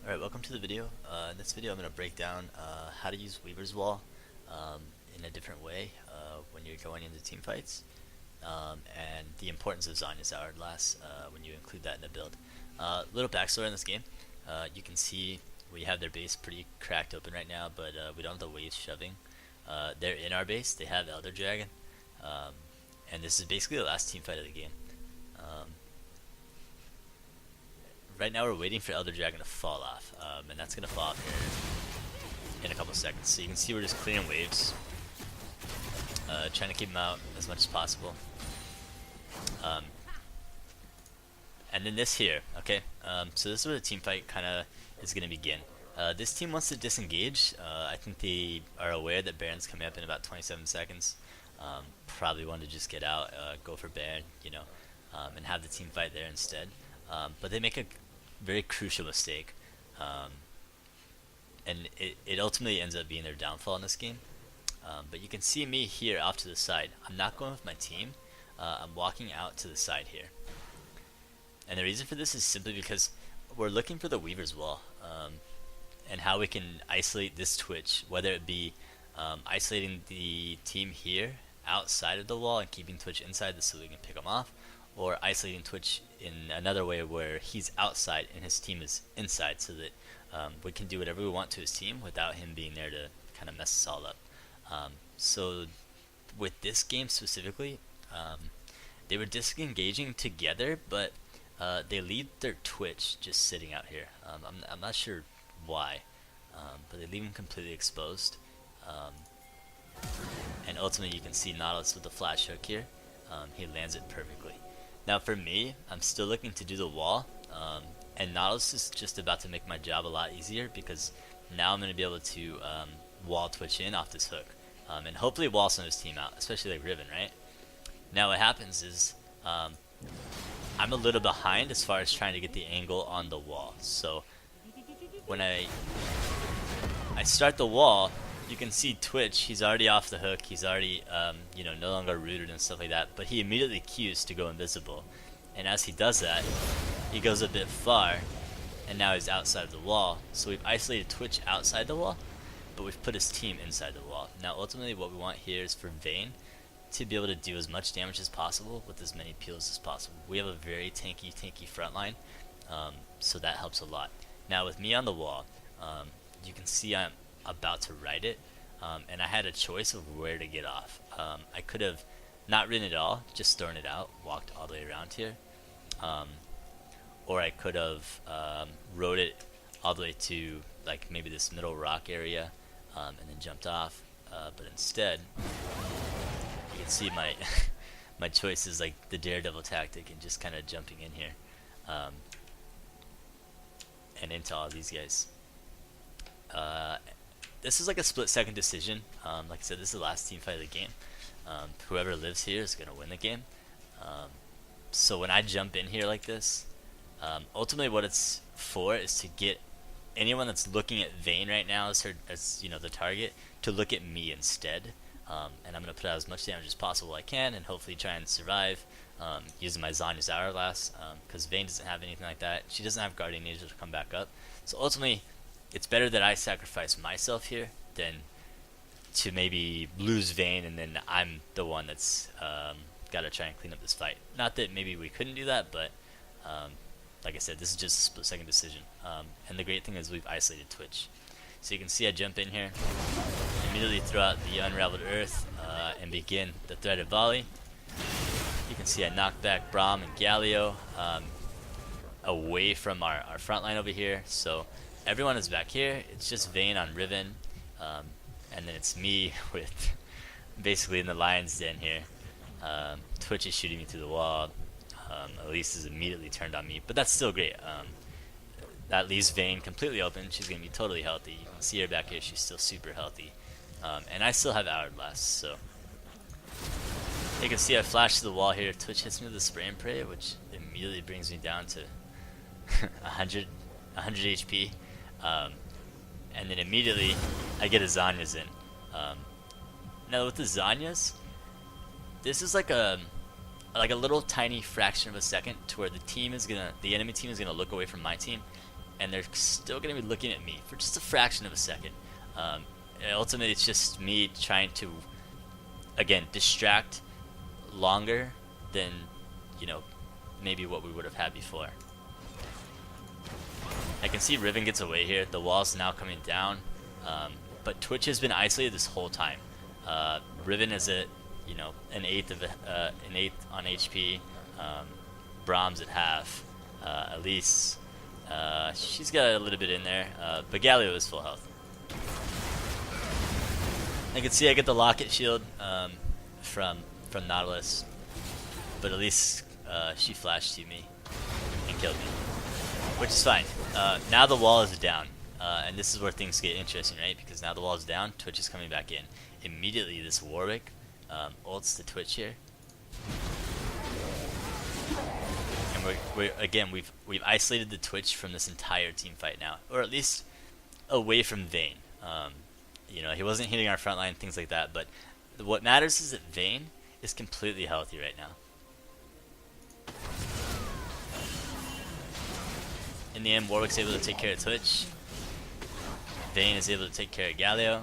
Alright, welcome to the video. In this video I'm going to break down how to use Weaver's Wall in a different way when you're going into team fights, and the importance of Zhonya's Hourglass when you include that in the build. Little backstory in this game. You can see we have their base pretty cracked open right now, but we don't have the waves shoving. They're in our base, they have Elder Dragon, and this is basically the last team fight of the game. Right now we're waiting for Elder Dragon to fall off, and that's going to fall off here in a couple seconds. So you can see we're just clearing waves, trying to keep them out as much as possible. And then this here, okay? So this is where the team fight kind of is going to begin. This team wants to disengage. I think they are aware that Baron's coming up in about 27 seconds. Probably want to just get out, go for Baron, you know, and have the team fight there instead. But they make a very crucial mistake, and it ultimately ends up being their downfall in this game. But you can see me here off to the side. I'm not going with my team. I'm walking out to the side here, and the reason for this is simply because we're looking for the Weaver's Wall, and how we can isolate this Twitch, whether it be isolating the team here outside of the wall and keeping Twitch inside so we can pick them off, or isolating Twitch in another way where he's outside and his team is inside, so that we can do whatever we want to his team without him being there to kind of mess us all up. So with this game specifically, they were disengaging together, but they leave their Twitch just sitting out here. I'm not sure why, but they leave him completely exposed. And ultimately you can see Nautilus with the flash hook here. He lands it perfectly. Now for me, I'm still looking to do the wall, and Nautilus is just about to make my job a lot easier, because now I'm going to be able to wall Twitch in off this hook, and hopefully wall some of his team out, especially like Riven, right? Now what happens is I'm a little behind as far as trying to get the angle on the wall. So when I start the wall, you can see Twitch, he's already off the hook, he's already you know, no longer rooted and stuff like that, but he immediately cues to go invisible, and as he does that, he goes a bit far, and now he's outside of the wall. So we've isolated Twitch outside the wall, but we've put his team inside the wall. Now ultimately what we want here is for Vayne to be able to do as much damage as possible with as many peels as possible. We have a very tanky front line, so that helps a lot. Now with me on the wall, you can see I'm about to ride it, and I had a choice of where to get off. I could have not ridden it all, just thrown it out, walked all the way around here, or I could have rode it all the way to like maybe this middle rock area, and then jumped off, but instead you can see my my choice is like the daredevil tactic and just kind of jumping in here, and into all these guys. This is like a split-second decision. Like I said, this is the last team fight of the game. Whoever lives here is going to win the game. So when I jump in here like this, ultimately what it's for is to get anyone that's looking at Vayne right now as you know, the target, to look at me instead. And I'm going to put out as much damage as possible I can, and hopefully try and survive using my Zhonya's Hourglass, because Vayne doesn't have anything like that. She doesn't have Guardian Angel to come back up. So ultimately, it's better that I sacrifice myself here than to maybe lose Vayne and then I'm the one that's got to try and clean up this fight. Not that maybe we couldn't do that, but like I said, this is just a split-second decision. And the great thing is we've isolated Twitch. So you can see I jump in here, immediately throw out the Unraveled Earth, and begin the Threaded Volley. You can see I knock back Braum and Galio away from our front line over here. So everyone is back here. It's just Vayne on Riven, and then it's me with basically in the lion's den here. Twitch is shooting me through the wall. Elise is immediately turned on me, but that's still great. That leaves Vayne completely open. She's going to be totally healthy. You can see her back here. She's still super healthy. And I still have Hourglass, so you can see I flash to the wall here. Twitch hits me with a spray and pray, which immediately brings me down to 100 HP. And then immediately I get a Zhonya's in. Now with the Zhonya's, this is like a little tiny fraction of a second to where the enemy team is gonna look away from my team, and they're still going to be looking at me for just a fraction of a second. Ultimately, it's just me trying to, again, distract longer than, maybe what we would have had before. I can see Riven gets away here. The wall's now coming down, but Twitch has been isolated this whole time. Riven is at, an eighth on HP. Brahms at half. Elise, she's got a little bit in there, but Galio is full health. I can see I get the Locket shield from Nautilus, but Elise, she flashed to me and killed me, which is fine. Now the wall is down, and this is where things get interesting, right? Because now the wall is down, Twitch is coming back in. Immediately, this Warwick ults the Twitch here, and we've isolated the Twitch from this entire team fight now, or at least away from Vayne. He wasn't hitting our front line, things like that, but what matters is that Vayne is completely healthy right now. In the end, Warwick's able to take care of Twitch. Vayne is able to take care of Galio.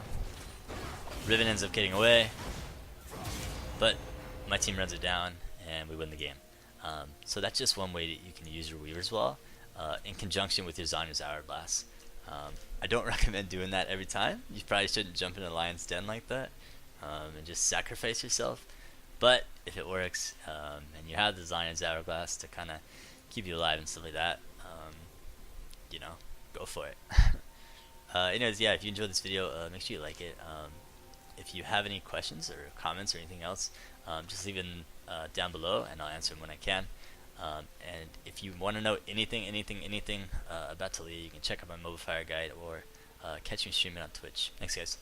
Riven ends up getting away, but my team runs it down and we win the game. So that's just one way that you can use your Weaver's Wall in conjunction with your Zhonya's Hourglass. I don't recommend doing that every time. You probably shouldn't jump in a lion's den like that and just sacrifice yourself. But if it works and you have the Zhonya's Hourglass to kind of keep you alive and stuff like that, go for it. Anyways, yeah, if you enjoyed this video, make sure you like it. If you have any questions or comments or anything else, just leave them down below and I'll answer them when I can. And if you want to know anything about Taliyah, you can check out my Mobile Fire guide or catch me streaming on Twitch. Thanks, guys.